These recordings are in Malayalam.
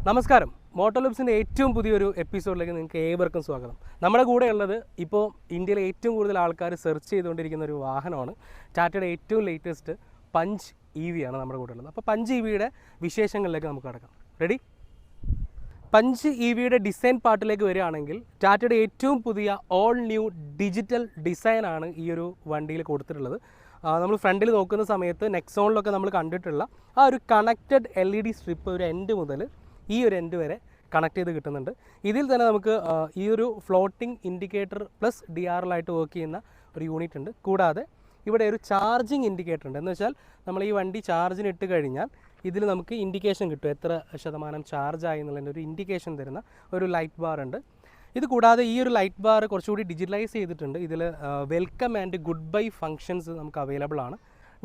നമസ്കാരം. മോട്ടോലുബ്സിൻ്റെ ഏറ്റവും പുതിയൊരു എപ്പിസോഡിലേക്ക് നിങ്ങൾക്ക് ഏവർക്കും സ്വാഗതം. നമ്മുടെ കൂടെ ഉള്ളത് ഇപ്പോൾ ഇന്ത്യയിലെ ഏറ്റവും കൂടുതൽ ആൾക്കാർ സെർച്ച് ചെയ്തുകൊണ്ടിരിക്കുന്ന ഒരു വാഹനമാണ്. ടാറ്റയുടെ ഏറ്റവും ലേറ്റസ്റ്റ് പഞ്ച് EV ആണ് നമ്മുടെ കൂടെ ഉള്ളത്. അപ്പോൾ പഞ്ച് EVയുടെ വിശേഷങ്ങളിലേക്ക് നമുക്ക് കടക്കാം. റെഡി? പഞ്ച് EVയുടെ ഡിസൈൻ പാർട്ടിലേക്ക് വരികയാണെങ്കിൽ ടാറ്റയുടെ ഏറ്റവും പുതിയ ഓൾ ന്യൂ ഡിജിറ്റൽ ഡിസൈനാണ് ഈ ഒരു വണ്ടിയിൽ കൊടുത്തിട്ടുള്ളത്. നമ്മൾ ഫ്രണ്ടിൽ നോക്കുന്ന സമയത്ത് നെക്സോണിലൊക്കെ നമ്മൾ കണ്ടിട്ടുള്ള ആ ഒരു കണക്റ്റഡ് LED സ്ട്രിപ്പ് ഒരു എൻഡ് മുതൽ ഈ ഒരു എൻഡ് വരെ കണക്ട് ചെയ്ത് കിട്ടുന്നുണ്ട്. ഇതിൽ തന്നെ നമുക്ക് ഈ ഒരു ഫ്ലോട്ടിംഗ് ഇൻഡിക്കേറ്റർ പ്ലസ് DRL-ആയിട്ട് വർക്ക് ചെയ്യുന്ന ഒരു യൂണിറ്റ് ഉണ്ട്. കൂടാതെ ഇവിടെ ഒരു ചാർജിങ് ഇൻഡിക്കേറ്റർ ഉണ്ട്. എന്ന് വെച്ചാൽ നമ്മൾ ഈ വണ്ടി ചാർജിന് ഇട്ട് കഴിഞ്ഞാൽ ഇതിൽ നമുക്ക് ഇൻഡിക്കേഷൻ കിട്ടും, എത്ര ശതമാനം ചാർജായി എന്നുള്ളതിൻ്റെ ഒരു ഇൻഡിക്കേഷൻ തരുന്ന ഒരു ലൈറ്റ് ബാർ ഉണ്ട്. ഇത് കൂടാതെ ഈ ഒരു ലൈറ്റ് ബാർ കുറച്ചുകൂടി ഡിജിറ്റലൈസ് ചെയ്തിട്ടുണ്ട്. ഇതിൽ welcome and good bye functions നമുക്ക് അവൈലബിൾ ആണ്.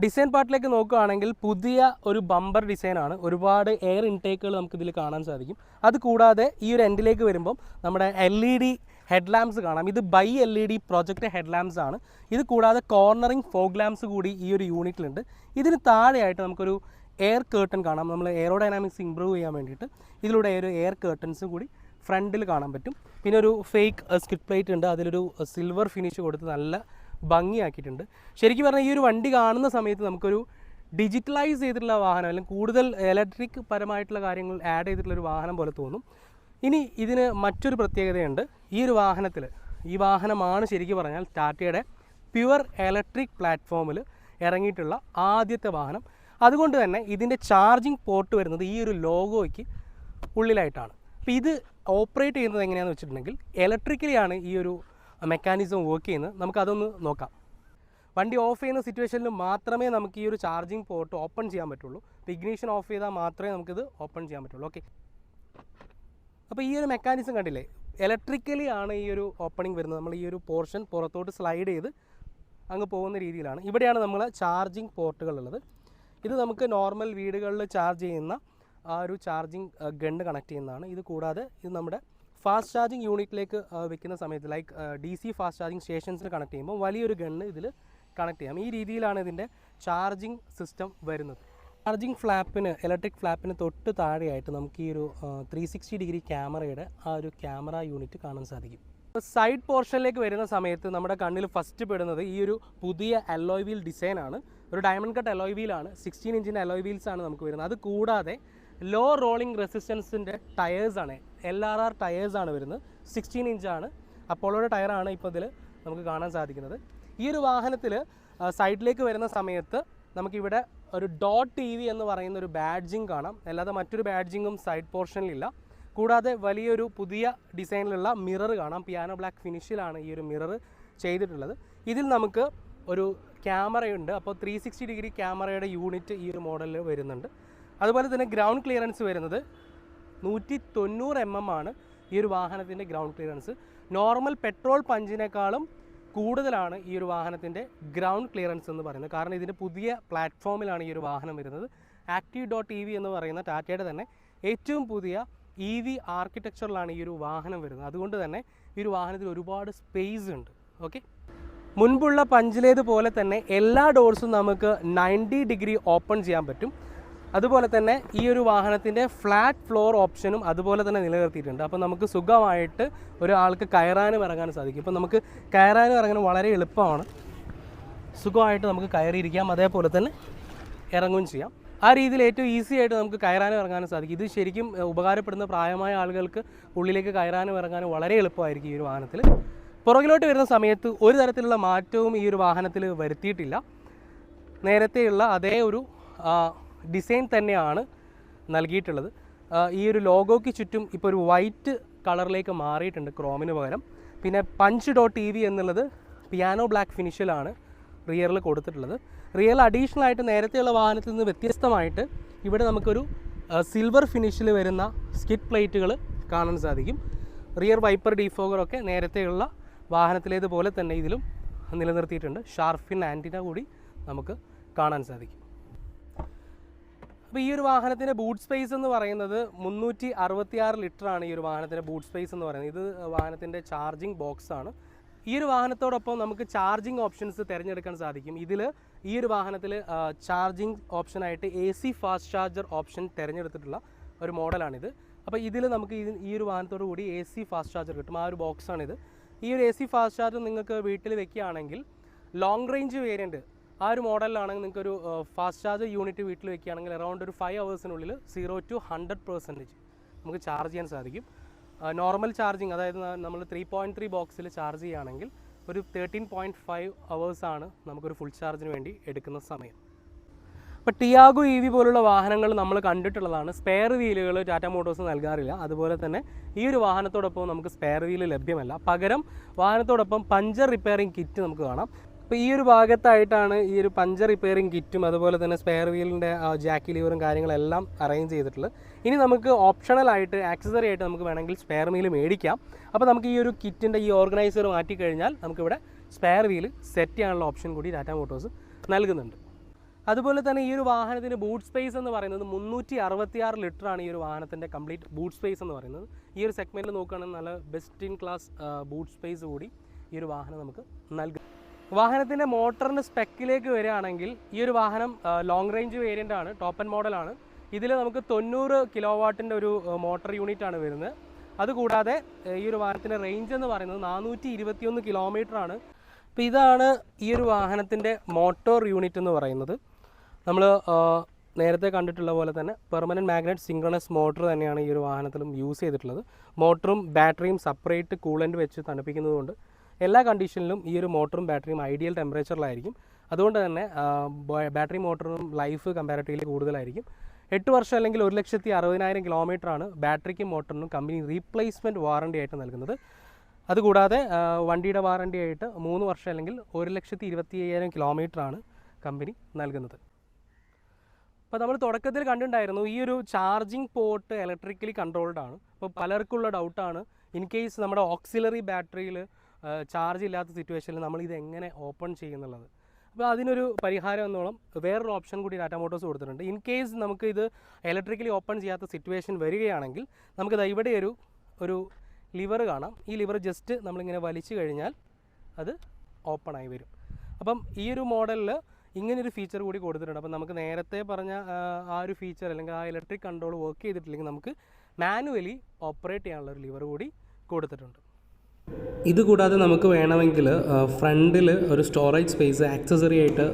ഡിസൈൻ പാർട്ടിലേക്ക് നോക്കുകയാണെങ്കിൽ പുതിയ ഒരു ബമ്പർ ഡിസൈനാണ്. ഒരുപാട് എയർ ഇൻടേക്കുകൾ നമുക്കിതിൽ കാണാൻ സാധിക്കും. അത് കൂടാതെ ഈ ഒരു എൻഡിലേക്ക് വരുമ്പം നമ്മുടെ LED ഹെഡ് ലാംപ്സ് കാണാം. ഇത് bi LED project head lamps ആണ്. ഇത് കൂടാതെ കോർണറിങ് ഫോഗ് ലാംപ്സ് കൂടി ഈ ഒരു യൂണിറ്റിലുണ്ട്. ഇതിന് താഴെയായിട്ട് നമുക്കൊരു എയർ കേർട്ടൺ കാണാം. നമ്മൾ എയറോഡൈനാമിക്സ് ഇമ്പ്രൂവ് ചെയ്യാൻ വേണ്ടിയിട്ട് ഇതിലൂടെ ഒരു എയർ കേർട്ടൻസ് കൂടി ഫ്രണ്ടിൽ കാണാൻ പറ്റും. പിന്നെ ഒരു ഫേക്ക് സ്കിഡ് പ്ലേറ്റ് ഉണ്ട്. അതിലൊരു സിൽവർ ഫിനിഷ് കൊടുത്ത് നല്ല ഭംഗിയാക്കിയിട്ടുണ്ട്. ശരിക്കും പറഞ്ഞാൽ ഈ ഒരു വണ്ടി കാണുന്ന സമയത്ത് നമുക്കൊരു ഡിജിറ്റലൈസ് ചെയ്തിട്ടുള്ള വാഹനം, അല്ലെങ്കിൽ കൂടുതൽ ഇലക്ട്രിക് പരമായിട്ടുള്ള കാര്യങ്ങൾ ആഡ് ചെയ്തിട്ടുള്ളൊരു വാഹനം പോലെ തോന്നും. ഇനി ഇതിന് മറ്റൊരു പ്രത്യേകതയുണ്ട്. ഈ ഒരു വാഹനത്തിൽ, ഈ വാഹനമാണ് ശരിക്കും പറഞ്ഞാൽ ടാറ്റയുടെ പ്യുവർ ഇലക്ട്രിക് പ്ലാറ്റ്ഫോമിൽ ഇറങ്ങിയിട്ടുള്ള ആദ്യത്തെ വാഹനം. അതുകൊണ്ട് തന്നെ ഇതിൻ്റെ ചാർജിങ് പോർട്ട് വരുന്നത് ഈ ഒരു ലോഗോയ്ക്ക് ഉള്ളിലായിട്ടാണ്. അപ്പോൾ ഇത് ഓപ്പറേറ്റ് ചെയ്യുന്നത് എങ്ങനെയാണെന്ന് വെച്ചിട്ടുണ്ടെങ്കിൽ ഇലക്ട്രിക്കലിയാണ് ഈ ഒരു മെക്കാനിസം വർക്ക് ചെയ്യുന്നത്. നമുക്കതൊന്ന് നോക്കാം. വണ്ടി ഓഫ് ചെയ്യുന്ന സിറ്റുവേഷനിൽ മാത്രമേ നമുക്ക് ഈ ഒരു ചാർജിങ് പോർട്ട് ഓപ്പൺ ചെയ്യാൻ പറ്റുള്ളൂ. അപ്പോൾ ഇഗ്നീഷൻ ഓഫ് ചെയ്താൽ മാത്രമേ നമുക്കിത് ഓപ്പൺ ചെയ്യാൻ പറ്റുള്ളൂ. ഓക്കെ, അപ്പോൾ ഈ ഒരു മെക്കാനിസം കണ്ടില്ലേ, ഇലക്ട്രിക്കലി ആണ് ഈ ഒരു ഓപ്പണിംഗ് വരുന്നത്. നമ്മൾ ഈ ഒരു പോർഷൻ പുറത്തോട്ട് സ്ലൈഡ് ചെയ്ത് അങ്ങ് പോകുന്ന രീതിയിലാണ്. ഇവിടെയാണ് നമ്മൾ ചാർജിങ് പോർട്ടുകളുള്ളത്. ഇത് നമുക്ക് നോർമൽ വീടുകളിൽ ചാർജ് ചെയ്യുന്ന ആ ഒരു ചാർജിങ് ഗണ്ണ് കണക്ട് ചെയ്യുന്നതാണ്. ഇത് കൂടാതെ ഇത് നമ്മുടെ ഫാസ്റ്റ് ചാർജിങ് യൂണിറ്റിലേക്ക് വെക്കുന്ന സമയത്ത്, ലൈക്ക് DC ഫാസ്റ്റ് ചാർജിങ് സ്റ്റേഷൻസിൽ കണക്ട് ചെയ്യുമ്പോൾ വലിയൊരു ഗണ്ണ് ഇതിൽ കണക്ട് ചെയ്യാം. ഈ രീതിയിലാണ് ഇതിൻ്റെ ചാർജിങ് സിസ്റ്റം വരുന്നത്. ചാർജിങ് ഫ്ലാപ്പിന്, ഇലക്ട്രിക് ഫ്ലാപ്പിന് തൊട്ട് താഴെയായിട്ട് നമുക്ക് ഈ ഒരു 360 ഡിഗ്രി ക്യാമറയുടെ ആ ഒരു ക്യാമറ യൂണിറ്റ് കാണാൻ സാധിക്കും. സൈഡ് പോർഷനിലേക്ക് വരുന്ന സമയത്ത് നമ്മുടെ കണ്ണിൽ ഫസ്റ്റ് പെടുന്നത് ഈ ഒരു പുതിയ അലോയ് വീൽ ഡിസൈനാണ്. ഒരു ഡയമണ്ട് കട്ട് അലോയ് വീലാണ്. 16 ഇഞ്ചിൻ്റെ അലോയ് വീൽസാണ് നമുക്ക് വരുന്നത്. അത് കൂടാതെ ലോ റോളിംഗ് റെസിസ്റ്റൻസിൻ്റെ ടയേഴ്സാണ്, LRR ടയേഴ്സാണ് വരുന്നത്. 16 ഇഞ്ചാണ്. അപ്പോളോയുടെ ടയറാണ് ഇപ്പോൾ ഇതിൽ നമുക്ക് കാണാൻ സാധിക്കുന്നത്. ഈ ഒരു വാഹനത്തിൽ സൈഡിലേക്ക് വരുന്ന സമയത്ത് നമുക്കിവിടെ ഒരു .EV എന്ന് പറയുന്ന ഒരു ബാഡ്ജിങ് കാണാം. അല്ലാതെ മറ്റൊരു ബാഡ്ജിങ്ങും സൈഡ് പോർഷനിലില്ല. കൂടാതെ വലിയൊരു പുതിയ ഡിസൈനിലുള്ള മിറർ കാണാം. പിയാനോ ബ്ലാക്ക് ഫിനിഷിലാണ് ഈ ഒരു മിറർ ചെയ്തിട്ടുള്ളത്. ഇതിൽ നമുക്ക് ഒരു ക്യാമറയുണ്ട്. അപ്പോൾ 360 ഡിഗ്രി ക്യാമറയുടെ യൂണിറ്റ് ഈ ഒരു മോഡലിൽ വരുന്നുണ്ട്. അതുപോലെ തന്നെ ഗ്രൗണ്ട് ക്ലിയറൻസ് വരുന്നത് 190 mm ആണ് ഈ ഒരു വാഹനത്തിൻ്റെ ഗ്രൗണ്ട് ക്ലിയറൻസ്. നോർമൽ പെട്രോൾ പഞ്ചിനേക്കാളും കൂടുതലാണ് ഈ ഒരു വാഹനത്തിൻ്റെ ഗ്രൗണ്ട് ക്ലിയറൻസ് എന്ന് പറയുന്നത്. കാരണം ഇതിൻ്റെ പുതിയ പ്ലാറ്റ്ഫോമിലാണ് ഈ ഒരു വാഹനം വരുന്നത്. Active.EV എന്ന് പറയുന്ന ടാറ്റയുടെ തന്നെ ഏറ്റവും പുതിയ EV ആർക്കിടെക്ചറിലാണ് ഈ ഒരു വാഹനം വരുന്നത്. അതുകൊണ്ട് തന്നെ ഈ ഒരു വാഹനത്തിൽ ഒരുപാട് സ്പേസ് ഉണ്ട്. ഓക്കെ, മുൻപുള്ള പഞ്ചിലേതുപോലെ തന്നെ എല്ലാ ഡോർസും നമുക്ക് 90 ഡിഗ്രി ഓപ്പൺ ചെയ്യാൻ പറ്റും. അതുപോലെ തന്നെ ഈ ഒരു വാഹനത്തിൻ്റെ ഫ്ലാറ്റ് ഫ്ലോർ ഓപ്ഷനും അതുപോലെ തന്നെ നിലനിർത്തിയിട്ടുണ്ട്. അപ്പോൾ നമുക്ക് സുഖമായിട്ട് ഒരാൾക്ക് കയറാനും ഇറങ്ങാനും സാധിക്കും. ഇപ്പോൾ നമുക്ക് കയറാനും ഇറങ്ങാനും വളരെ എളുപ്പമാണ്. സുഖമായിട്ട് നമുക്ക് കയറിയിരിക്കാം, അതേപോലെ തന്നെ ഇറങ്ങുകയും ചെയ്യാം. ആ രീതിയിൽ ഏറ്റവും ഈസി ആയിട്ട് നമുക്ക് കയറാനും ഇറങ്ങാനും സാധിക്കും. ഇത് ശരിക്കും ഉപകാരപ്പെടുന്ന പ്രായമായ ആളുകൾക്ക് ഉള്ളിലേക്ക് കയറാനും ഇറങ്ങാനും വളരെ എളുപ്പമായിരിക്കും ഈ ഒരു വാഹനത്തിൽ. പുറകിലോട്ട് വരുന്ന സമയത്ത് ഒരു തരത്തിലുള്ള മാറ്റവും ഈ ഒരു വാഹനത്തിൽ വരുത്തിയിട്ടില്ല. നേരത്തെയുള്ള അതേ ഒരു ഡിസൈൻ തന്നെയാണ് നൽകിയിട്ടുള്ളത്. ഈ ഒരു ലോഗോയ്ക്ക് ചുറ്റും ഇപ്പോൾ ഒരു വൈറ്റ് കളറിലേക്ക് മാറിയിട്ടുണ്ട് ക്രോമിന് പകരം. പിന്നെ Punch.EV എന്നുള്ളത് പിയാനോ ബ്ലാക്ക് ഫിനിഷിലാണ് റിയറിൽ കൊടുത്തിട്ടുള്ളത്. റിയറിൽ അഡീഷണൽ ആയിട്ട് നേരത്തെയുള്ള വാഹനത്തിൽ നിന്ന് വ്യത്യസ്തമായിട്ട് ഇവിടെ നമുക്കൊരു സിൽവർ ഫിനിഷിൽ വരുന്ന സ്കിഡ് പ്ലേറ്റുകൾ കാണാൻ സാധിക്കും. റിയർ വൈപ്പർ ഡീഫോഗറൊക്കെ നേരത്തെയുള്ള വാഹനത്തിലേതുപോലെ തന്നെ ഇതിലും നിലനിർത്തിയിട്ടുണ്ട്. ഷാർഫിൻ ആൻറ്റിന കൂടി നമുക്ക് കാണാൻ സാധിക്കും. അപ്പോൾ ഈ ഒരു വാഹനത്തിൻ്റെ ബൂട്ട് സ്പേസ് എന്ന് പറയുന്നത് 366 ലിറ്ററാണ് ഈ ഒരു വാഹനത്തിൻ്റെ ബൂട്ട് സ്പേസ് എന്ന് പറയുന്നത്. ഇത് വാഹനത്തിൻ്റെ ചാർജിങ് ബോക്സ് ആണ്. ഈ ഒരു വാഹനത്തോടൊപ്പം നമുക്ക് ചാർജിങ് ഓപ്ഷൻസ് തിരഞ്ഞെടുക്കാൻ സാധിക്കും. ഇതിൽ ഈ ഒരു വാഹനത്തിൽ ചാർജിങ് ഓപ്ഷനായിട്ട് AC ഫാസ്റ്റ് ചാർജർ ഓപ്ഷൻ തിരഞ്ഞെടുത്തിട്ടുള്ള ഒരു മോഡലാണിത്. അപ്പോൾ ഇതിൽ നമുക്ക് ഈ ഒരു വാഹനത്തോടു കൂടി AC ഫാസ്റ്റ് ചാർജർ കിട്ടും. ആ ഒരു ബോക്സാണിത്. ഈ ഒരു AC ഫാസ്റ്റ് ചാർജർ നിങ്ങൾക്ക് വീട്ടിൽ വെക്കുകയാണെങ്കിൽ ലോങ് റേഞ്ച് വേരിയൻറ്റ് ആ ഒരു മോഡലിലാണെങ്കിൽ നിങ്ങൾക്കൊരു ഫാസ്റ്റ് ചാർജർ യൂണിറ്റ് വീട്ടിൽ വെക്കുകയാണെങ്കിൽ അറൗണ്ട് ഒരു 5 hours-നുള്ളിൽ 0 to 100% നമുക്ക് ചാർജ് ചെയ്യാൻ സാധിക്കും. നോർമൽ ചാർജിങ്, അതായത് നമ്മൾ 3.3 ബോക്സിൽ ചാർജ് ചെയ്യുകയാണെങ്കിൽ ഒരു 13.5 hours നമുക്കൊരു ഫുൾ ചാർജിന് വേണ്ടി എടുക്കുന്ന സമയം. ഇപ്പോൾ ടിയാഗോ EV പോലുള്ള വാഹനങ്ങൾ നമ്മൾ കണ്ടിട്ടുള്ളതാണ്. സ്പെയർ വീലുകൾ ടാറ്റ മോട്ടോഴ്സ് നൽകാറില്ല. അതുപോലെ തന്നെ ഈ ഒരു വാഹനത്തോടൊപ്പം നമുക്ക് സ്പെയർ വീല് ലഭ്യമല്ല. പകരം വാഹനത്തോടൊപ്പം പഞ്ചർ റിപ്പയറിംഗ് കിറ്റ് നമുക്ക് കാണാം. അപ്പോൾ ഈ ഒരു ഭാഗത്തായിട്ടാണ് ഈ ഒരു പഞ്ചർ റിപ്പയറിംഗ് കിറ്റും അതുപോലെ തന്നെ സ്പെയർ വീലിൻ്റെ ജാക്കി ലീവറും കാര്യങ്ങളെല്ലാം അറേഞ്ച് ചെയ്തിട്ടുള്ളത്. ഇനി നമുക്ക് ഓപ്ഷണലായിട്ട് ആക്സസറി ആയിട്ട് നമുക്ക് വേണമെങ്കിൽ സ്പെയർ വീല് മേടിക്കാം. അപ്പോൾ നമുക്ക് ഈ ഒരു കിറ്റിൻ്റെ ഈ ഓർഗനൈസർ മാറ്റിക്കഴിഞ്ഞാൽ നമുക്കിവിടെ സ്പെയർ വീല് സെറ്റ് ചെയ്യാനുള്ള ഓപ്ഷൻ കൂടി ടാറ്റ മോട്ടോഴ്സ് നൽകുന്നുണ്ട്. അതുപോലെ തന്നെ ഈ ഒരു വാഹനത്തിൻ്റെ ബൂട്ട് സ്പേസ് എന്ന് പറയുന്നത് 366 ലിറ്ററാണ് ഈ ഒരു വാഹനത്തിൻ്റെ കംപ്ലീറ്റ് ബൂട്ട് സ്പേസ് എന്ന് പറയുന്നത്. ഈ ഒരു സെഗ്മെൻറ്റിൽ നോക്കുകയാണെങ്കിൽ നല്ല best in class boot space കൂടി ഈ ഒരു വാഹനം നമുക്ക് നൽകും. വാഹനത്തിൻ്റെ മോട്ടറിൻ്റെ സ്പെക്കിലേക്ക് വരികയാണെങ്കിൽ ഈ ഒരു വാഹനം ലോങ് റേഞ്ച് വേരിയൻ്റ് ആണ്, ടോപ്പ് ആൻഡ് മോഡലാണ്. ഇതിൽ നമുക്ക് 90 കിലോവാട്ടിൻ്റെ ഒരു മോട്ടർ യൂണിറ്റ് ആണ് വരുന്നത്. അതുകൂടാതെ ഈ ഒരു വാഹനത്തിൻ്റെ റേഞ്ച് എന്ന് പറയുന്നത് 421 കിലോമീറ്ററാണ്. അപ്പോൾ ഇതാണ് ഈ ഒരു വാഹനത്തിൻ്റെ മോട്ടോർ യൂണിറ്റ് എന്ന് പറയുന്നത്. നമ്മൾ നേരത്തെ കണ്ടിട്ടുള്ള പോലെ തന്നെ പെർമനൻറ്റ് മാഗ്നറ്റ് സിങ്ക്രണസ് മോട്ടർ തന്നെയാണ് ഈ ഒരു വാഹനത്തിലും യൂസ് ചെയ്തിട്ടുള്ളത്. മോട്ടറും ബാറ്ററിയും സെപ്പറേറ്റ് കൂളൻ്റ് വെച്ച് തണുപ്പിക്കുന്നതുകൊണ്ട് എല്ലാ കണ്ടീഷനിലും ഈ ഒരു മോട്ടറും ബാറ്ററിയും ഐഡിയൽ ടെമ്പറേച്ചറിലായിരിക്കും. അതുകൊണ്ട് തന്നെ ബാറ്ററി മോട്ടറും ലൈഫ് കമ്പാരിറ്റീവ്ലി കൂടുതലായിരിക്കും. 8 വർഷം അല്ലെങ്കിൽ 1,60,000 കിലോമീറ്ററാണ് ബാറ്ററിക്കും മോട്ടറിനും കമ്പനി റീപ്ലേസ്മെൻറ്റ് വാറണ്ടി ആയിട്ട് നൽകുന്നത്. അതുകൂടാതെ വണ്ടിയുടെ വാറണ്ടി ആയിട്ട് 3 വർഷം അല്ലെങ്കിൽ 1,25,000 കിലോമീറ്ററാണ് കമ്പനി നൽകുന്നത്. അപ്പോൾ നമ്മൾ തുടക്കത്തിൽ കണ്ടിട്ടുണ്ടായിരുന്നു ഈ ഒരു ചാർജിങ് പോർട്ട് ഇലക്ട്രിക്കലി കൺട്രോൾഡ് ആണ്. അപ്പോൾ പലർക്കുള്ള ഡൗട്ടാണ്, ഇൻ കേസ് നമ്മുടെ ഓക്സിലറി ബാറ്ററിയിൽ ചാർജ് ഇല്ലാത്ത സിറ്റുവേഷനിൽ നമ്മൾ ഇത് എങ്ങനെ ഓപ്പൺ ചെയ്യുന്നുള്ളത്. അപ്പോൾ അതിനൊരു പരിഹാരം എന്നോളം വേറൊരു ഓപ്ഷൻ കൂടി ടാറ്റ മോട്ടോഴ്സ് കൊടുത്തിട്ടുണ്ട്. ഇൻ കേസ് നമുക്ക് ഇത് ഇലക്ട്രിക്കലി ഓപ്പൺ ചെയ്യാത്ത സിറ്റുവേഷൻ വരികയാണെങ്കിൽ നമുക്കിത് ഇവിടെ ഒരു ലിവർ കാണാം. ഈ ലിവർ ജസ്റ്റ് നമ്മളിങ്ങനെ വലിച്ചു കഴിഞ്ഞാൽ അത് ഓപ്പണായി വരും. അപ്പം ഈ ഒരു മോഡലിൽ ഇങ്ങനൊരു ഫീച്ചർ കൂടി കൊടുത്തിട്ടുണ്ട്. അപ്പം നമുക്ക് നേരത്തെ പറഞ്ഞ ആ ഒരു ഫീച്ചർ അല്ലെങ്കിൽ ആ ഇലക്ട്രിക് കൺട്രോൾ വർക്ക് ചെയ്തിട്ടില്ലെങ്കിൽ നമുക്ക് മാനുവലി ഓപ്പറേറ്റ് ചെയ്യാനുള്ള ഒരു ലിവർ കൂടി കൊടുത്തിട്ടുണ്ട്. ഇതുകൂടാതെ നമുക്ക് വേണമെങ്കിൽ ഫ്രണ്ടിൽ ഒരു സ്റ്റോറേജ് സ്പേസ് ആക്സസറി ആയിട്ട്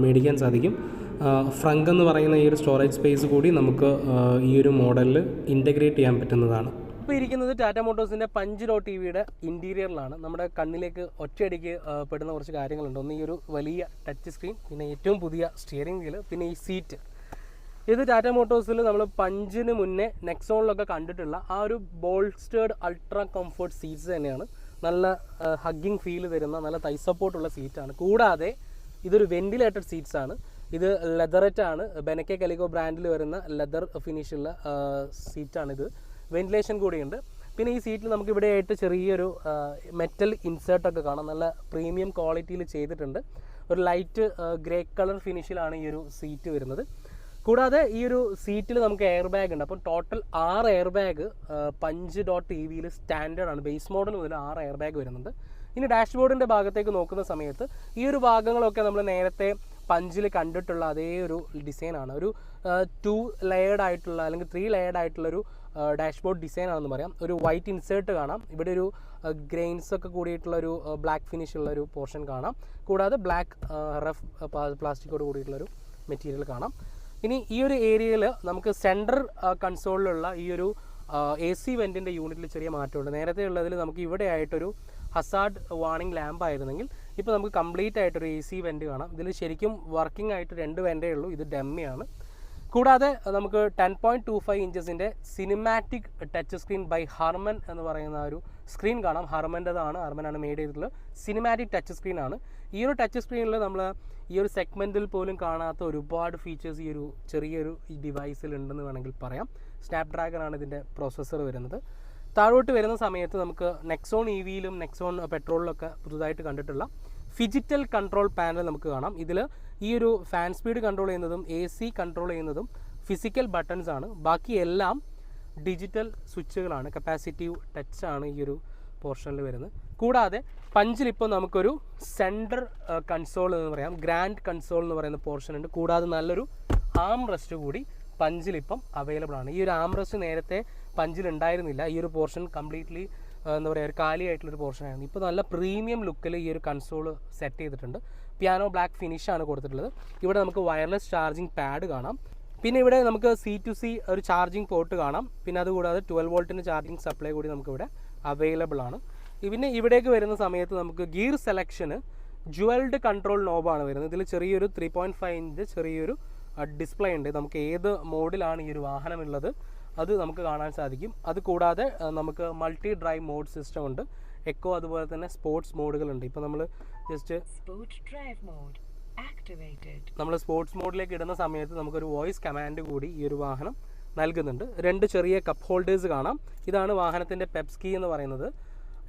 മേടിക്കാൻ സാധിക്കും. ഫ്രങ്ക് എന്ന് പറയുന്ന ഈ ഒരു സ്റ്റോറേജ് സ്പേസ് കൂടി നമുക്ക് ഈ ഒരു മോഡലിൽ ഇൻറ്റഗ്രേറ്റ് ചെയ്യാൻ പറ്റുന്നതാണ്. ഇപ്പോൾ ഇരിക്കുന്നത് ടാറ്റ മോട്ടോഴ്സിൻ്റെ പഞ്ച് .EVയുടെ ഇൻറ്റീരിയറിലാണ്. നമ്മുടെ കണ്ണിലേക്ക് ഒറ്റയടിക്ക് പെടുന്ന കുറച്ച് കാര്യങ്ങളുണ്ട്. ഒന്ന് ഈ ഒരു വലിയ ടച്ച് സ്ക്രീൻ, പിന്നെ ഏറ്റവും പുതിയ സ്റ്റിയറിംഗ് വീല്, പിന്നെ ഈ സീറ്റ്. ഇത് ടാറ്റ മോട്ടോഴ്സിൽ നമ്മൾ പഞ്ചിന് മുന്നേ നെക്സോണിലൊക്കെ കണ്ടിട്ടുള്ള ആ ഒരു ബോൾസ്റ്റേർഡ് അൾട്രാ കംഫർട്ട് സീറ്റ്സ് തന്നെയാണ്. നല്ല ഹഗ്ഗിങ് ഫീൽ തരുന്ന നല്ല തൈ സപ്പോർട്ടുള്ള സീറ്റാണ്. കൂടാതെ ഇതൊരു വെന്റിലേറ്റഡ് സീറ്റ്സ് ആണ്. ഇത് ലെതററ്റാണ്, ബെനക്കെ കലിഗോ ബ്രാൻഡിൽ വരുന്ന ലെതർ ഫിനിഷുള്ള സീറ്റാണിത്. വെന്റിലേഷൻ കൂടിയുണ്ട്. പിന്നെ ഈ സീറ്റിൽ നമുക്ക് ഇവിടെ ആയിട്ട് ചെറിയൊരു മെറ്റൽ ഇൻസേർട്ടൊക്കെ കാണാം. നല്ല പ്രീമിയം ക്വാളിറ്റിയിൽ ചെയ്തിട്ടുണ്ട്. ഒരു ലൈറ്റ് ഗ്രേ കളർ ഫിനിഷിലാണ് ഈ ഒരു സീറ്റ് വരുന്നത്. കൂടാതെ ഈ ഒരു സീറ്റിൽ നമുക്ക് എയർ ബാഗ് ഉണ്ട്. അപ്പോൾ ടോട്ടൽ 6 എയർ ബാഗ് പഞ്ച് .EVയിൽ സ്റ്റാൻഡേർഡ് ആണ്. ബേസ് മോഡൽ മുതൽ 6 എയർ ബാഗ് വരുന്നുണ്ട്. ഇനി ഡാഷ്ബോർഡിൻ്റെ ഭാഗത്തേക്ക് നോക്കുന്ന സമയത്ത് ഈ ഒരു ഭാഗങ്ങളൊക്കെ നമ്മൾ നേരത്തെ പഞ്ചിൽ കണ്ടിട്ടുള്ള അതേ ഒരു ഡിസൈനാണ്. ഒരു 2 ലെയർഡ് ആയിട്ടുള്ള അല്ലെങ്കിൽ 3 ലെയർഡ് ആയിട്ടുള്ളൊരു ഡാഷ്ബോർഡ് ഡിസൈൻ ആണെന്ന് പറയാം. ഒരു വൈറ്റ് ഇൻസേർട്ട് കാണാം. ഇവിടെ ഒരു ഗ്രെയിൻസ് ഒക്കെ കൂടിയിട്ടുള്ളൊരു ബ്ലാക്ക് ഫിനിഷ് ഉള്ളൊരു പോർഷൻ കാണാം. കൂടാതെ ബ്ലാക്ക് റഫ് പ്ലാസ്റ്റിക്കോട് കൂടിയിട്ടുള്ളൊരു മെറ്റീരിയൽ കാണാം. ഇനി ഈ ഒരു ഏരിയയിൽ നമുക്ക് സെൻട്രൽ കൺസോളിലുള്ള ഈ ഒരു AC വെൻറ്റിൻ്റെ യൂണിറ്റിൽ ചെറിയ മാറ്റമുണ്ട്. നേരത്തെ ഉള്ളതിൽ നമുക്ക് ഇവിടെ ആയിട്ടൊരു ഹസാർഡ് വാർണിംഗ് ലാമ്പ് ആയിരുന്നെങ്കിൽ ഇപ്പോൾ നമുക്ക് കംപ്ലീറ്റ് ആയിട്ടൊരു AC വെൻറ്റ് കാണാം. ഇതിൽ ശരിക്കും വർക്കിംഗ് ആയിട്ട് 2 വെൻറ്റേ ഉള്ളൂ. ഇത് ഡെമ്മിയാണ്. കൂടാതെ നമുക്ക് 10.25 ഇഞ്ചസിൻ്റെ cinematic touch screen by Harman എന്ന് പറയുന്ന ഒരു സ്ക്രീൻ കാണാം. ഹർമനാണ് മെയ്ഡ് ചെയ്തിട്ടുള്ളത്. സിനിമാറ്റിക് ടച്ച് സ്ക്രീനാണ്. ഈ ഒരു ടച്ച് സ്ക്രീനിൽ നമ്മൾ ഈ ഒരു സെഗ്മെൻറ്റിൽ പോലും കാണാത്ത ഒരുപാട് ഫീച്ചേഴ്സ് ഈ ഒരു ചെറിയൊരു ഡിവൈസിൽ ഉണ്ടെന്ന് വേണമെങ്കിൽ പറയാം. സ്നാപ്ഡ്രാഗൺ ഇതിൻ്റെ പ്രോസസ്സർ വരുന്നത്. താഴോട്ട് വരുന്ന സമയത്ത് നമുക്ക് നെക്സോൺ EVയിലും നെക്സോൺ പെട്രോളിലൊക്കെ പുതുതായിട്ട് കണ്ടിട്ടുള്ള ഫിജിറ്റൽ കൺട്രോൾ പാനൽ നമുക്ക് കാണാം. ഇതിൽ ഈ ഒരു ഫാൻ സ്പീഡ് കൺട്രോൾ ചെയ്യുന്നതും AC കൺട്രോൾ ചെയ്യുന്നതും ഫിസിക്കൽ ബട്ടൺസ് ആണ്. ബാക്കി എല്ലാം ഡിജിറ്റൽ സ്വിച്ചുകളാണ്. കപ്പാസിറ്റീവ് ടച്ച് ആണ് ഈ ഒരു പോർഷനിൽ വരുന്നത്. കൂടാതെ പഞ്ചിലിപ്പോൾ നമുക്കൊരു സെൻറ്റർ കൺസോൾ എന്ന് പറയാം, ഗ്രാൻഡ് കൺസോൾ എന്ന് പറയുന്ന പോർഷൻ ഉണ്ട്. കൂടാതെ നല്ലൊരു ആം റെസ്റ്റ് കൂടി പഞ്ചിലിപ്പം അവൈലബിൾ ആണ്. ഈ ഒരു ആം റെസ്റ്റ് നേരത്തെ പഞ്ചിൽ ഉണ്ടായിരുന്നില്ല. ഈ ഒരു പോർഷൻ കംപ്ലീറ്റ്ലി എന്താ പറയുക ഒരു കാലിയായിട്ടുള്ളൊരു പോർഷനായിരുന്നു. ഇപ്പോൾ നല്ല പ്രീമിയം ലുക്കിൽ ഈ ഒരു കൺസോൾ സെറ്റ് ചെയ്തിട്ടുണ്ട്. പിയാനോ ബ്ലാക്ക് ഫിനിഷാണ് കൊടുത്തിട്ടുള്ളത്. ഇവിടെ നമുക്ക് വയർലെസ് ചാർജിങ് പാഡ് കാണാം. പിന്നെ ഇവിടെ നമുക്ക് C2C ഒരു ചാർജിങ് പോർട്ട് കാണാം. പിന്നെ അതുകൂടാതെ 12 വോൾട്ടിൻ്റെ ചാർജിങ് സപ്ലൈ കൂടി നമുക്കിവിടെ അവൈലബിൾ ആണ്. പിന്നെ ഇവിടേക്ക് വരുന്ന സമയത്ത് നമുക്ക് ഗിയർ സെലക്ഷന് ജുവൽഡ് കൺട്രോൾ നോബാണ് വരുന്നത്. ഇതിൽ ചെറിയൊരു 3.5 ഇഞ്ച് ചെറിയൊരു ഡിസ്പ്ലേ ഉണ്ട്. നമുക്ക് ഏത് മോഡിലാണ് ഈ ഒരു വാഹനമുള്ളത് അത് നമുക്ക് കാണാൻ സാധിക്കും. അത് കൂടാതെ നമുക്ക് മൾട്ടി ഡ്രൈവ് മോഡ് സിസ്റ്റം ഉണ്ട്. എക്കോ അതുപോലെ തന്നെ സ്പോർട്സ് മോഡുകളുണ്ട്. ഇപ്പോൾ നമ്മൾ ജസ്റ്റ് നമ്മൾ സ്പോർട്സ് മോഡിലേക്ക് ഇടുന്ന സമയത്ത് നമുക്കൊരു വോയിസ് കമാൻഡ് കൂടി ഈ ഒരു വാഹനം നൽകുന്നുണ്ട്. 2 ചെറിയ കപ്പ് ഹോൾഡേഴ്സ് കാണാം. ഇതാണ് വാഹനത്തിൻ്റെ പെപ്സ് കീ എന്ന് പറയുന്നത്.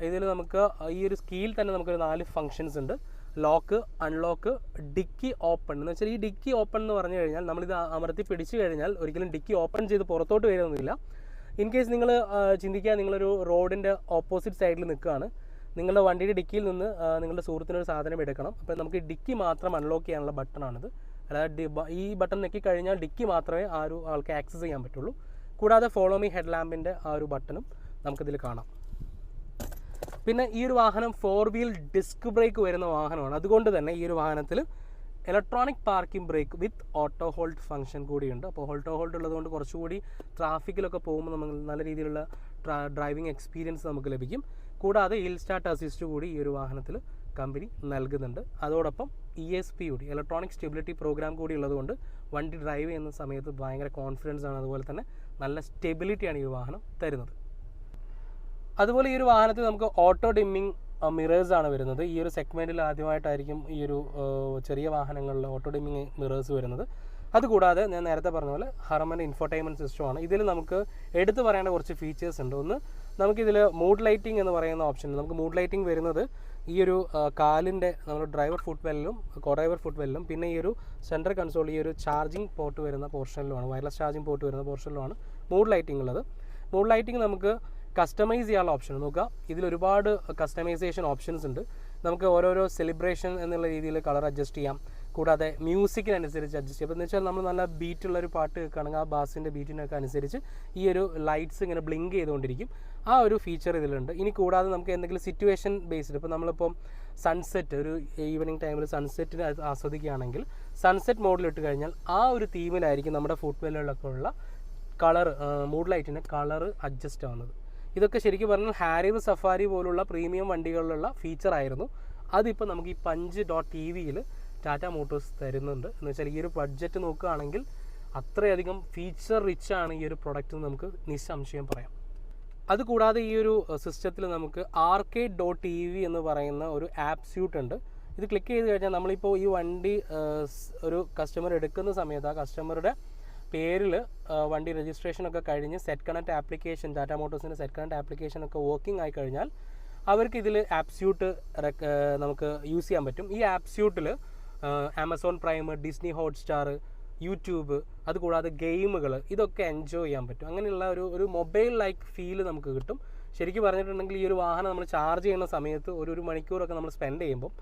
ഇതിൽ നമുക്ക് ഈ ഒരു കീയിൽ തന്നെ നമുക്കൊരു 4 ഫങ്ഷൻസ് ഉണ്ട്. ലോക്ക്, അൺലോക്ക്, ഡിക്കി ഓപ്പൺ എന്ന് വെച്ചാൽ ഈ ഡിക്കി ഓപ്പൺ എന്ന് പറഞ്ഞു കഴിഞ്ഞാൽ നമ്മളിത് അമർത്തി പിടിച്ചു കഴിഞ്ഞാൽ ഒരിക്കലും ഡിക്കി ഓപ്പൺ ചെയ്ത് പുറത്തോട്ട് വരുന്നില്ല. ഇൻ കേസ് നിങ്ങൾ ചിന്തിക്കുക, നിങ്ങളൊരു റോഡിൻ്റെ ഓപ്പോസിറ്റ് സൈഡിൽ നിൽക്കുകയാണ്, നിങ്ങളുടെ വണ്ടിയുടെ ഡിക്കിയിൽ നിന്ന് നിങ്ങളുടെ സുഹൃത്തിനൊരു സാധനം എടുക്കണം. അപ്പോൾ നമുക്ക് ഡിക്കി മാത്രം അൺലോക്ക് ചെയ്യാനുള്ള ബട്ടണാണിത്. അതായത് ഈ ബട്ടൺ ഞെക്കി കഴിഞ്ഞാൽ ഡിക്കി മാത്രമേ ആ ഒരു ആൾക്ക് ആക്സസ് ചെയ്യാൻ പറ്റുള്ളൂ. കൂടാതെ ഫോളോ മീ ഹെഡ് ലാമ്പിൻ്റെ ആ ഒരു ബട്ടണും നമുക്കിതിൽ കാണാം. പിന്നെ ഈ ഒരു വാഹനം 4 വീൽ ഡിസ്ക് ബ്രേക്ക് വരുന്ന വാഹനമാണ്. അതുകൊണ്ട് തന്നെ ഈ ഒരു വാഹനത്തിൽ ഇലക്ട്രോണിക് പാർക്കിംഗ് ബ്രേക്ക് വിത്ത് ഓട്ടോ ഹോൾഡ് ഫംഗ്ഷൻ കൂടിയുണ്ട്. അപ്പോൾ ഓട്ടോ ഹോൾഡ് ഉള്ളതുകൊണ്ട് കുറച്ചുകൂടി ട്രാഫിക്കിലൊക്കെ പോകുമ്പോൾ നമുക്ക് നല്ല രീതിയിലുള്ള ഡ്രൈവിംഗ് എക്സ്പീരിയൻസ് നമുക്ക് ലഭിക്കും. കൂടാതെ ഹിൽ സ്റ്റാർട്ട് അസിസ്റ്റ് കൂടി ഈ ഒരു വാഹനത്തിൽ കമ്പനി നൽകുന്നുണ്ട്. അതോടൊപ്പം ESP കൂടി, ഇലക്ട്രോണിക് സ്റ്റെബിലിറ്റി പ്രോഗ്രാം കൂടി ഉള്ളതുകൊണ്ട് വണ്ടി ഡ്രൈവ് ചെയ്യുന്ന സമയത്ത് ഭയങ്കര കോൺഫിഡൻസ് ആണ്. അതുപോലെ തന്നെ നല്ല സ്റ്റെബിലിറ്റിയാണ് ഈ വാഹനം തരുന്നത്. അതുപോലെ ഈ ഒരു വാഹനത്തിൽ നമുക്ക് ഓട്ടോ ഡിമ്മിങ് മിറേഴ്സാണ് വരുന്നത്. ഈ ഒരു സെഗ്മെൻറ്റിൽ ആദ്യമായിട്ടായിരിക്കും ഈ ഒരു ചെറിയ വാഹനങ്ങളിൽ ഓട്ടോ ഡിമ്മിങ് മിറേഴ്സ് വരുന്നത്. അതുകൂടാതെ ഞാൻ നേരത്തെ പറഞ്ഞ പോലെ ഹർമൻ ഇൻഫോർടൈൻമെൻറ്റ് സിസ്റ്റമാണ്. ഇതിൽ നമുക്ക് എടുത്തു പറയേണ്ട കുറച്ച് ഫീച്ചേഴ്സ് ഉണ്ട്. ഒന്ന്, നമുക്കിതിൽ മൂഡ് ലൈറ്റിംഗ് എന്ന് പറയുന്ന ഓപ്ഷൻ. നമുക്ക് മൂഡ് ലൈറ്റിംഗ് വരുന്നത് ഈ ഒരു കാലിൻ്റെ നമ്മുടെ ഡ്രൈവർ ഫുട്ട് വെല്ലിലും കോഡ്രൈവർ ഫുട്ട് വെല്ലിലും പിന്നെ ഈ ഒരു സെൻട്രൽ കൺസോൾ ഈ ഒരു ചാർജിങ് പോർട്ട് വരുന്ന പോർഷനിലുമാണ്, വയർലെസ് ചാർജിങ് പോർട്ട് വരുന്ന പോർഷനിലുമാണ് മൂഡ് ലൈറ്റിംഗ് ഉള്ളത്. മൂഡ് ലൈറ്റിംഗ് നമുക്ക് കസ്റ്റമൈസ് ചെയ്യാനുള്ള ഓപ്ഷൻ നോക്കുക. ഇതിൽ ഒരുപാട് കസ്റ്റമൈസേഷൻ ഓപ്ഷൻസ് ഉണ്ട്. നമുക്ക് ഓരോരോ സെലിബ്രേഷൻ എന്നുള്ള രീതിയിൽ കളർ അഡ്ജസ്റ്റ് ചെയ്യാം. കൂടാതെ മ്യൂസിക്കിനനുസരിച്ച് അഡ്ജസ്റ്റ് ചെയ്യാം. എന്ന് വെച്ചാൽ നമ്മൾ നല്ല ബീറ്റുള്ളൊരു പാട്ട് കേൾക്കുകയാണെങ്കിൽ ആ ബാസിൻ്റെ ബീറ്റിനൊക്കെ അനുസരിച്ച് ഈ ഒരു ലൈറ്റ്സ് ഇങ്ങനെ ബ്ലിങ്ക് ചെയ്തുകൊണ്ടിരിക്കും. ആ ഒരു ഫീച്ചർ ഇതിലുണ്ട്. ഇനി കൂടാതെ നമുക്ക് എന്തെങ്കിലും സിറ്റുവേഷൻ ബേസ്ഡ്, ഇപ്പോൾ നമ്മളിപ്പം സൺസെറ്റ് ഒരു ഈവനിങ് ടൈമിൽ സൺസെറ്റിന് ആസ്വദിക്കുകയാണെങ്കിൽ സൺസെറ്റ് മോഡിലിട്ട് കഴിഞ്ഞാൽ ആ ഒരു തീമിലായിരിക്കും നമ്മുടെ ഫുട് വെല്ലുകളിലൊക്കെ ഉള്ള കളർ മൂഡ് ലൈറ്റിൻ്റെ കളർ അഡ്ജസ്റ്റ് ആവുന്നത്. ഇതൊക്കെ ശരിക്കും പറഞ്ഞാൽ ഹാരിവ് സഫാരി പോലുള്ള പ്രീമിയം വണ്ടികളിലുള്ള ഫീച്ചറായിരുന്നു. അതിപ്പോൾ നമുക്ക് ഈ punch.tvയിൽ ടാറ്റ മോട്ടോഴ്സ് തരുന്നുണ്ട്. എന്ന് വെച്ചാൽ ഈ ഒരു ബഡ്ജറ്റ് നോക്കുകയാണെങ്കിൽ അത്രയധികം ഫീച്ചർ റിച്ച് ആണ് ഈ ഒരു പ്രൊഡക്റ്റ് എന്ന് നമുക്ക് നിസ്സംശയം പറയാം. അതുകൂടാതെ ഈ ഒരു സിസ്റ്റത്തിൽ നമുക്ക് arcade.tv എന്ന് പറയുന്ന ഒരു ആപ്പ് സ്യൂട്ട് ഉണ്ട്. ഇത് ക്ലിക്ക് ചെയ്ത് കഴിഞ്ഞാൽ നമ്മളിപ്പോൾ ഈ വണ്ടി ഒരു കസ്റ്റമർ എടുക്കുന്ന സമയത്ത് ആ കസ്റ്റമറുടെ പേരിൽ വണ്ടി രജിസ്ട്രേഷനൊക്കെ കഴിഞ്ഞ് സെറ്റ് കണക്ട് ആപ്ലിക്കേഷൻ, ടാറ്റ മോട്ടോഴ്സിൻ്റെ സെറ്റ് കണക്ട് ആപ്ലിക്കേഷനൊക്കെ വർക്കിംഗ് ആയി കഴിഞ്ഞാൽ അവർക്ക് ഇതിൽ ആപ്പ് സ്യൂട്ട് നമുക്ക് യൂസ് ചെയ്യാൻ പറ്റും. ഈ ആപ്പ് സ്യൂട്ടിൽ Amazon Prime, Disney Hotstar, YouTube, അതുകൂടാതെ ഗെയിമുകൾ ഇതൊക്കെ എൻജോയ് ചെയ്യാൻ പറ്റും. അങ്ങനെയുള്ള ഒരു മൊബൈൽ ലൈക്ക് ഫീൽ നമുക്ക് കിട്ടും. ശരിക്കും പറഞ്ഞിട്ടുണ്ടെങ്കിൽ ഈ ഒരു വാഹനം നമ്മൾ ചാർജ് ചെയ്യുന്ന സമയത്ത് ഒരു മണിക്കൂറൊക്കെ നമ്മൾ സ്പെൻഡ് ചെയ്യുമ്പോൾ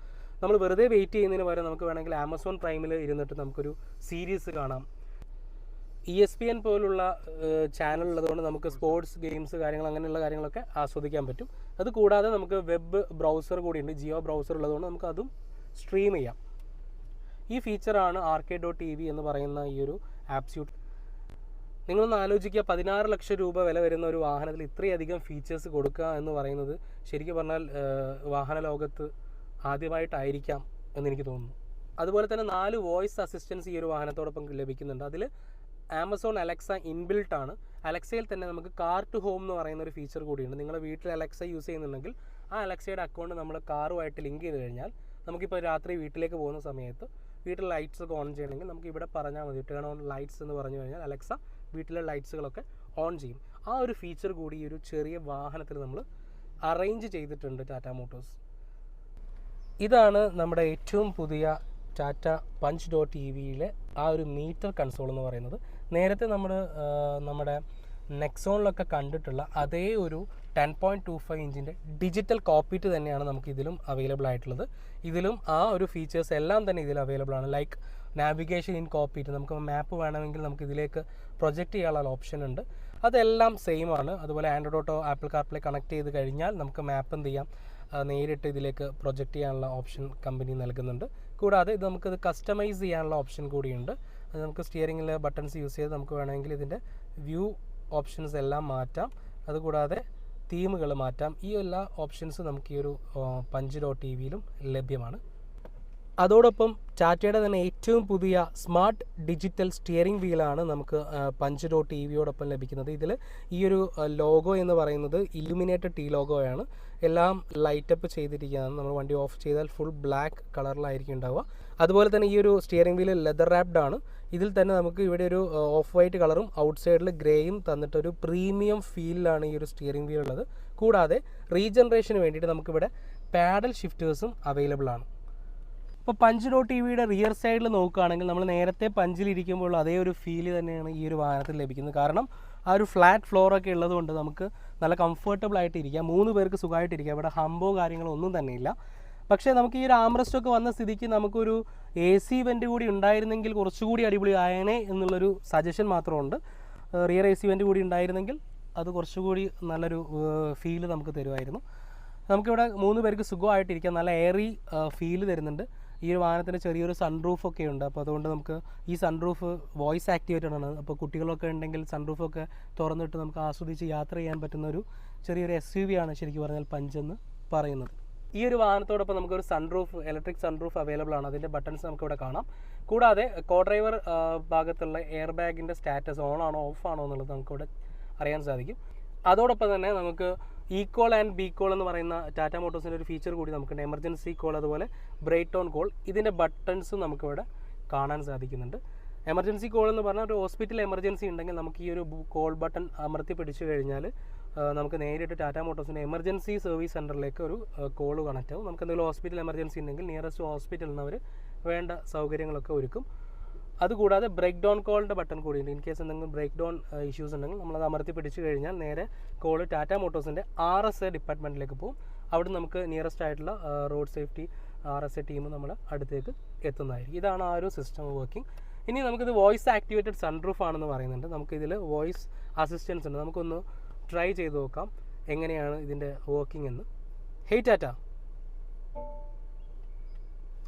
നമ്മൾ വെറുതെ വെയിറ്റ് ചെയ്യുന്നതിന് പകരം നമുക്ക് വേണമെങ്കിൽ ആമസോൺ പ്രൈമിൽ ഇരുന്നിട്ട് നമുക്കൊരു സീരീസ് കാണാം. ESPN പോലുള്ള ചാനൽ ഉള്ളതുകൊണ്ട് നമുക്ക് സ്പോർട്സ്, ഗെയിംസ്, കാര്യങ്ങൾ അങ്ങനെയുള്ള കാര്യങ്ങളൊക്കെ ആസ്വദിക്കാൻ പറ്റും. അതുകൂടാതെ നമുക്ക് വെബ് ബ്രൗസർ കൂടിയുണ്ട്, ജിയോ ബ്രൗസർ ഉള്ളതുകൊണ്ട് നമുക്ക് അതും സ്ട്രീം ചെയ്യാം. ഈ ഫീച്ചറാണ് arcade.tv എന്ന് പറയുന്ന ഈ ഒരു ആപ്പ് സ്യൂട്ട്. നിങ്ങളൊന്ന് ആലോചിക്കുക, 16 ലക്ഷം രൂപ വില വരുന്ന ഒരു വാഹനത്തിൽ ഇത്രയധികം ഫീച്ചേഴ്സ് കൊടുക്കുക എന്ന് പറയുന്നത് ശരിക്കും പറഞ്ഞാൽ വാഹന ലോകത്ത് ആദ്യമായിട്ടായിരിക്കാം എന്നെനിക്ക് തോന്നുന്നു. അതുപോലെ തന്നെ 4 വോയിസ് അസിസ്റ്റൻസ് ഈ ഒരു വാഹനത്തോടൊപ്പം ലഭിക്കുന്നുണ്ട്. അതിൽ ആമസോൺ അലക്സ ഇൻബിൽട്ട് ആണ്. അലക്സയിൽ തന്നെ നമുക്ക് കാർ ടു ഹോം എന്ന് പറയുന്ന ഒരു ഫീച്ചർ കൂടിയുണ്ട്. നിങ്ങളുടെ വീട്ടിൽ അലക്സ യൂസ് ചെയ്യുന്നുണ്ടെങ്കിൽ ആ അലക്സയുടെ അക്കൗണ്ട് നമ്മൾ കാറുമായിട്ട് ലിങ്ക് ചെയ്ത് കഴിഞ്ഞാൽ നമുക്കിപ്പോൾ രാത്രി വീട്ടിലേക്ക് പോകുന്ന സമയത്ത് വീട്ടിൽ ലൈറ്റ്സ് ഒക്കെ ഓൺ ചെയ്യണമെങ്കിൽ നമുക്ക് ഇവിടെ പറഞ്ഞാൽ മതി, ടേൺ ഓൺ ലൈറ്റ്സ് എന്ന് പറഞ്ഞു കഴിഞ്ഞാൽ അലക്സ വീട്ടിലെ ലൈറ്റ്സുകളൊക്കെ ഓൺ ചെയ്യും. ആ ഒരു ഫീച്ചർ കൂടി ഈ ഒരു ചെറിയ വാഹനത്തിൽ നമ്മൾ അറേഞ്ച് ചെയ്തിട്ടുണ്ട് ടാറ്റ മോട്ടോഴ്സ്. ഇതാണ് നമ്മുടെ ഏറ്റവും പുതിയ ടാറ്റ punch.tvയിലെ ആ ഒരു മീറ്റർ കൺസോൾ എന്ന് പറയുന്നത്. നേരത്തെ നമ്മുടെ നെക്സോണിലൊക്കെ കണ്ടിട്ടുള്ള അതേ ഒരു 10.25 ഇഞ്ചിൻ്റെ ഡിജിറ്റൽ കോക്പിറ്റ് തന്നെയാണ് നമുക്ക് ഇതിലും അവൈലബിൾ ആയിട്ടുള്ളത്. ഇതിലും ആ ഒരു ഫീച്ചേഴ്സ് എല്ലാം തന്നെ ഇതിൽ അവൈലബിൾ ആണ്. ലൈക്ക് നാവിഗേഷൻ ഇൻ കോക്പിറ്റ്, നമുക്ക് മാപ്പ് വേണമെങ്കിൽ നമുക്ക് ഇതിലേക്ക് പ്രൊജക്റ്റ് ചെയ്യാനുള്ള ഓപ്ഷൻ ഉണ്ട്. അതെല്ലാം സെയിം ആണ്. അതുപോലെ Android auto apple CarPlay connect ചെയ്ത് കഴിഞ്ഞാൽ നമുക്ക് മാപ്പ് എന്ത് ചെയ്യാം, നേരിട്ട് ഇതിലേക്ക് പ്രൊജക്റ്റ് ചെയ്യാനുള്ള ഓപ്ഷൻ കമ്പനി നൽകുന്നുണ്ട്. കൂടാതെ ഇത് നമുക്കിത് കസ്റ്റമൈസ് ചെയ്യാനുള്ള ഓപ്ഷൻ കൂടിയുണ്ട്. അത് നമുക്ക് സ്റ്റിയറിംഗിൽ ബട്ടൺസ് യൂസ് ചെയ്ത് നമുക്ക് വേണമെങ്കിൽ ഇതിൻ്റെ വ്യൂ ഓപ്ഷൻസ് എല്ലാം മാറ്റാം. അതുകൂടാതെ തീമുകൾ മാറ്റാം. ഈ എല്ലാ ഓപ്ഷൻസ് നമുക്ക് ഈ ഒരു punch.tvയിലും ലഭ്യമാണ്. അതോടൊപ്പം ടാറ്റയുടെ തന്നെ ഏറ്റവും പുതിയ സ്മാർട്ട് ഡിജിറ്റൽ സ്റ്റിയറിംഗ് വീലാണ് നമുക്ക് punch.tvയോടൊപ്പം ലഭിക്കുന്നത്. ഇതിൽ ഈ ഒരു ലോഗോ എന്ന് പറയുന്നത് ഇലുമിനേറ്റഡ് T ലോഗോയാണ്. എല്ലാം ലൈറ്റപ്പ് ചെയ്തിരിക്കുകയാണ്. നമ്മൾ വണ്ടി ഓഫ് ചെയ്താൽ ഫുൾ ബ്ലാക്ക് കളറിലായിരിക്കും ഉണ്ടാവുക. അതുപോലെ തന്നെ ഈ ഒരു സ്റ്റിയറിംഗ് വീല് ലെതർ റാപ്ഡ് ആണ്. ഇതിൽ തന്നെ നമുക്ക് ഇവിടെ ഒരു ഓഫ് വൈറ്റ് കളറും ഔട്ട് സൈഡിൽ ഗ്രേയും തന്നിട്ടൊരു പ്രീമിയം ഫീലിലാണ് ഈ ഒരു സ്റ്റിയറിംഗ് വീൽ ഉള്ളത്. കൂടാതെ റീജനറേഷന് വേണ്ടിയിട്ട് നമുക്കിവിടെ പാഡൽ ഷിഫ്റ്റേഴ്സും അവൈലബിൾ ആണ്. ഇപ്പോൾ punch.tvയുടെ റിയർ സൈഡിൽ നോക്കുകയാണെങ്കിൽ നമ്മൾ നേരത്തെ പഞ്ചിലിരിക്കുമ്പോൾ അതേ ഒരു ഫീല് തന്നെയാണ് ഈ ഒരു വാഹനത്തിൽ ലഭിക്കുന്നത്. കാരണം ആ ഒരു ഫ്ലാറ്റ് ഫ്ലോറൊക്കെ ഉള്ളതുകൊണ്ട് നമുക്ക് നല്ല കംഫർട്ടബിൾ ആയിട്ട് ഇരിക്കാം. 3 പേർക്ക് സുഖമായിട്ടിരിക്കാം. ഇവിടെ ഹമ്പോ കാര്യങ്ങളോ ഒന്നും തന്നെ ഇല്ല. പക്ഷേ നമുക്ക് ഈ ഒരു ആംറസ്റ്റൊക്കെ വന്ന സ്ഥിതിക്ക് നമുക്കൊരു AC വെൻ്റ് കൂടി ഉണ്ടായിരുന്നെങ്കിൽ കുറച്ചുകൂടി അടിപൊളി ആയനെ എന്നുള്ളൊരു സജഷൻ മാത്രമുണ്ട്. റിയർ AC വെൻ്റ് കൂടി ഉണ്ടായിരുന്നെങ്കിൽ അത് കുറച്ചുകൂടി നല്ലൊരു ഫീല് നമുക്ക് തരുമായിരുന്നു. നമുക്കിവിടെ 3 പേർക്ക് സുഖമായിട്ടിരിക്കാം. നല്ല എയറി ഫീല് തരുന്നുണ്ട്. ഈ ഒരു വാഹനത്തിന് ചെറിയൊരു സൺറൂഫൊക്കെ ഉണ്ട്. അപ്പോൾ അതുകൊണ്ട് നമുക്ക് ഈ സൺറൂഫ് വോയിസ് ആക്ടിവേറ്റഡ് ആണ്. അപ്പോൾ കുട്ടികളൊക്കെ ഉണ്ടെങ്കിൽ സൺറൂഫൊക്കെ തുറന്നിട്ട് നമുക്ക് ആസ്വദിച്ച് യാത്ര ചെയ്യാൻ പറ്റുന്ന ഒരു ചെറിയൊരു SUV ആണ് ശരിക്കും പറഞ്ഞാൽ പഞ്ച് എന്ന് പറയുന്നത്. ഈ ഒരു വാഹനത്തോടൊപ്പം നമുക്കൊരു സൺറൂഫ്, ഇലക്ട്രിക് സൺറൂഫ് അവൈലബിൾ ആണ്. അതിൻ്റെ ബട്ടൺസ് നമുക്കിവിടെ കാണാം. കൂടാതെ കോ ഡ്രൈവർ ഭാഗത്തുള്ള എയർ ബാഗിൻ്റെ സ്റ്റാറ്റസ് ഓൺ ആണോ ഓഫ് ആണോ എന്നുള്ളത് നമുക്കിവിടെ അറിയാൻ സാധിക്കും. അതോടൊപ്പം തന്നെ നമുക്ക് ഇ-കോൾ ആൻഡ് ബി-കോൾ എന്ന് പറയുന്ന ടാറ്റ മോട്ടോഴ്സിൻ്റെ ഒരു ഫീച്ചർ കൂടി നമുക്കുണ്ട്. എമർജൻസി കോൾ, അതുപോലെ ബ്രേക്ക് ഡൗൺ കോൾ. ഇതിൻ്റെ ബട്ടൺസും നമുക്കിവിടെ കാണാൻ സാധിക്കുന്നുണ്ട്. എമർജൻസി കോൾ എന്ന് പറഞ്ഞാൽ ഒരു ഹോസ്പിറ്റൽ എമർജൻസി ഉണ്ടെങ്കിൽ നമുക്ക് ഈ ഒരു കോൾ ബട്ടൺ അമർത്തി പിടിച്ചു കഴിഞ്ഞാൽ നമുക്ക് നേരിട്ട് ടാറ്റ മോട്ടോഴ്സിൻ്റെ എമർജൻസി സർവീസ് സെൻറ്ററിലേക്ക് ഒരു കോൾ കണക്റ്റ് ആവും. നമുക്ക് എന്തെങ്കിലും ഹോസ്പിറ്റൽ എമർജൻസി ഉണ്ടെങ്കിൽ നിയറസ്റ്റ് ഹോസ്പിറ്റലിൽ നിന്ന് അവർ വേണ്ട സൗകര്യങ്ങളൊക്കെ ഒരുക്കും. അതുകൂടാതെ ബ്രേക്ക് ഡൗൺ കോളിൻ്റെ ബട്ടൺ കൂടിയുണ്ട്. ഇൻ കേസ് എന്തെങ്കിലും ബ്രേക്ക് ഡൗൺ ഇഷ്യൂസ് ഉണ്ടെങ്കിൽ നമ്മളത് അമർത്തി പിടിച്ചു കഴിഞ്ഞാൽ നേരെ കോൾ ടാറ്റ മോട്ടോഴ്സിൻ്റെ RSA ഡിപ്പാർട്ട്മെൻറ്റിലേക്ക് പോകും. അവിടെ നമുക്ക് നിയറസ്റ്റ് ആയിട്ടുള്ള റോഡ് സേഫ്റ്റി RSA ടീം നമ്മൾ അടുത്തേക്ക് എത്തുന്നതായിരിക്കും. ഇതാണ് ആ ഒരു സിസ്റ്റം വർക്കിംഗ്. ഇനി നമുക്കിത് വോയിസ് ആക്ടിവേറ്റഡ് സൺറൂഫ് ആണെന്ന് പറയുന്നുണ്ട്. നമുക്കിതിൽ വോയിസ് അസിസ്റ്റൻസ് ഉണ്ട്. നമുക്കൊന്ന് ട്രൈ ചെയ്ത് നോക്കാം എങ്ങനെയാണ് ഇതിൻ്റെ വർക്കിംഗ് എന്ന്. Hey Tata,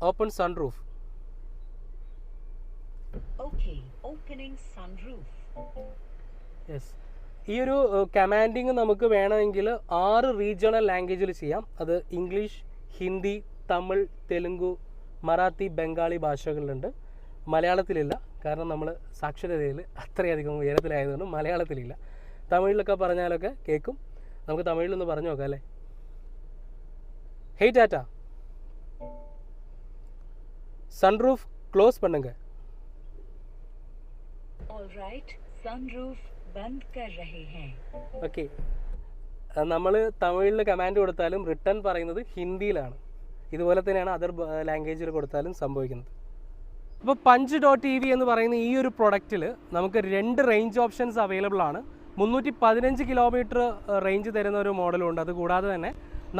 open sunroof. Yes, ഈ ഒരു കമാൻഡിങ് നമുക്ക് വേണമെങ്കിൽ 6 റീജിയണൽ ലാംഗ്വേജിൽ ചെയ്യാം. അത് ഇംഗ്ലീഷ്, ഹിന്ദി, തമിഴ്, തെലുങ്ക്, മറാത്തി, ബംഗാളി ഭാഷകളിലുണ്ട്. മലയാളത്തിലില്ല. കാരണം നമ്മൾ സാക്ഷരതയിൽ അത്രയധികം ഉയരത്തിലായതുകൊണ്ട് മലയാളത്തിലില്ല. തമിഴിലൊക്കെ പറഞ്ഞാലൊക്കെ കേൾക്കും. നമുക്ക് തമിഴിലൊന്ന് പറഞ്ഞു നോക്കാം അല്ലേ. ഹേയ് ടാറ്റ, സൺറൂഫ് க்ளோஸ் பண்ணுங்க. ऑलराइट, सनरूफ बंद कर रहे हैं. ഓക്കെ, നമ്മൾ തമിഴിൽ കമാൻഡ് കൊടുത്താലും റിട്ടേൺ പറയുന്നത് ഹിന്ദിയിലാണ്. ഇതുപോലെ തന്നെയാണ് അതർ ലാംഗ്വേജിൽ കൊടുത്താലും സംഭവിക്കുന്നത്. അപ്പോൾ punch.tv എന്ന് പറയുന്ന ഈ ഒരു പ്രൊഡക്റ്റിൽ നമുക്ക് 2 റേഞ്ച് ഓപ്ഷൻസ് അവൈലബിൾ ആണ്. 315 കിലോമീറ്റർ റേഞ്ച് തരുന്ന ഒരു മോഡലുണ്ട്. അതുകൂടാതെ തന്നെ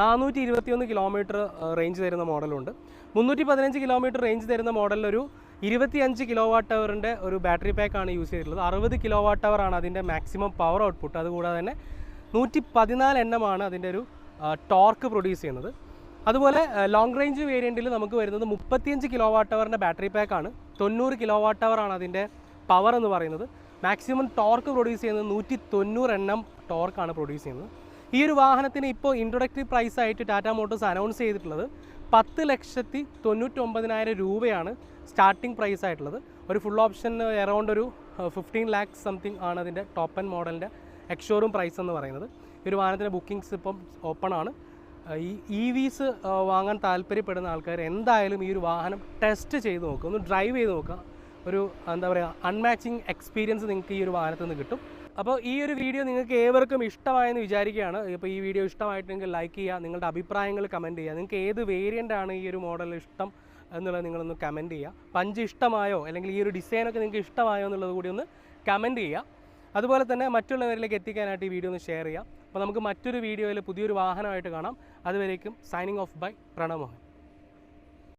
421 കിലോമീറ്റർ റേഞ്ച് തരുന്ന മോഡലുണ്ട്. 315 കിലോമീറ്റർ റേഞ്ച് തരുന്ന മോഡലിലൊരു 25 kWh ഒരു ബാറ്ററി പാക്കാണ് യൂസ് ചെയ്തിട്ടുള്ളത്. 60 kWh ആണ് അതിൻ്റെ മാക്സിമം പവർ ഔട്ട്പുട്ട്. അതുകൂടാതെ തന്നെ 114 Nm ആണ് അതിൻ്റെ ഒരു ടോർക്ക് പ്രൊഡ്യൂസ് ചെയ്യുന്നത്. അതുപോലെ ലോങ് റേഞ്ച് വേരിയൻറ്റിൽ നമുക്ക് വരുന്നത് 35 kWh ബാറ്ററി പാക്കാണ്. 90 kWh ആണ് അതിൻ്റെ പവർ എന്ന് പറയുന്നത്. മാക്സിമം ടോർക്ക് പ്രൊഡ്യൂസ് ചെയ്യുന്നത് 190 Nm ടോർക്കാണ് പ്രൊഡ്യൂസ് ചെയ്യുന്നത്. ഈ ഒരു വാഹനത്തിന് ഇപ്പോൾ ഇൻട്രൊഡക്ടറി പ്രൈസ് ആയിട്ട് ടാറ്റ മോട്ടോഴ്സ് അനൗൺസ് ചെയ്തിട്ടുള്ളത് 10,99,000 രൂപയാണ് സ്റ്റാർട്ടിംഗ് പ്രൈസ് ആയിട്ടുള്ളത്. ഒരു ഫുൾ ഓപ്ഷൻ അറൗണ്ട് ഒരു 15 lakhs സംതിങ് ആണ് അതിൻ്റെ ടോപ്പ് എൻഡ് മോഡലിൻ്റെ എക്സ്ഷോറൂം പ്രൈസ് എന്ന് പറയുന്നത്. ഈ ഒരു വാഹനത്തിൻ്റെ ബുക്കിംഗ്സ് ഇപ്പം ഓപ്പൺ ആണ്. ഈ EVs വാങ്ങാൻ താല്പര്യപ്പെടുന്ന ആൾക്കാർ എന്തായാലും ഈ ഒരു വാഹനം ടെസ്റ്റ് ചെയ്ത് നോക്കുക, ഒന്ന് ഡ്രൈവ് ചെയ്ത് നോക്കുക. ഒരു എന്താ പറയുക, അൺമാച്ചിങ് എക്സ്പീരിയൻസ് നിങ്ങൾക്ക് ഈ ഒരു വാഹനത്തിൽ നിന്ന് കിട്ടും. അപ്പോൾ ഈ ഒരു വീഡിയോ നിങ്ങൾക്ക് ഏവർക്കും ഇഷ്ടമായെന്ന് വിചാരിക്കുകയാണ്. ഇപ്പോൾ ഈ വീഡിയോ ഇഷ്ടമായിട്ടുണ്ടെങ്കിൽ ലൈക്ക് ചെയ്യുക, നിങ്ങളുടെ അഭിപ്രായങ്ങൾ കമൻറ്റ് ചെയ്യുക. നിങ്ങൾക്ക് ഏത് വേരിയൻ്റാണ് ഈ ഒരു മോഡൽ ഇഷ്ടം എന്നുള്ളത് നിങ്ങളൊന്ന് കമൻറ്റ് ചെയ്യുക. പഞ്ച് ഇഷ്ടമായോ അല്ലെങ്കിൽ ഈ ഒരു ഡിസൈനൊക്കെ നിങ്ങൾക്ക് ഇഷ്ടമായോ എന്നുള്ളത് കൂടി ഒന്ന് കമൻറ്റ് ചെയ്യുക. അതുപോലെ തന്നെ മറ്റുള്ളവരിലേക്ക് എത്തിക്കാനായിട്ട് ഈ വീഡിയോ ഒന്ന് ഷെയർ ചെയ്യുക. അപ്പോൾ നമുക്ക് മറ്റൊരു വീഡിയോയിൽ പുതിയൊരു വാഹനമായിട്ട് കാണാം. അതുവരേക്കും signing off by Pranav Mohan.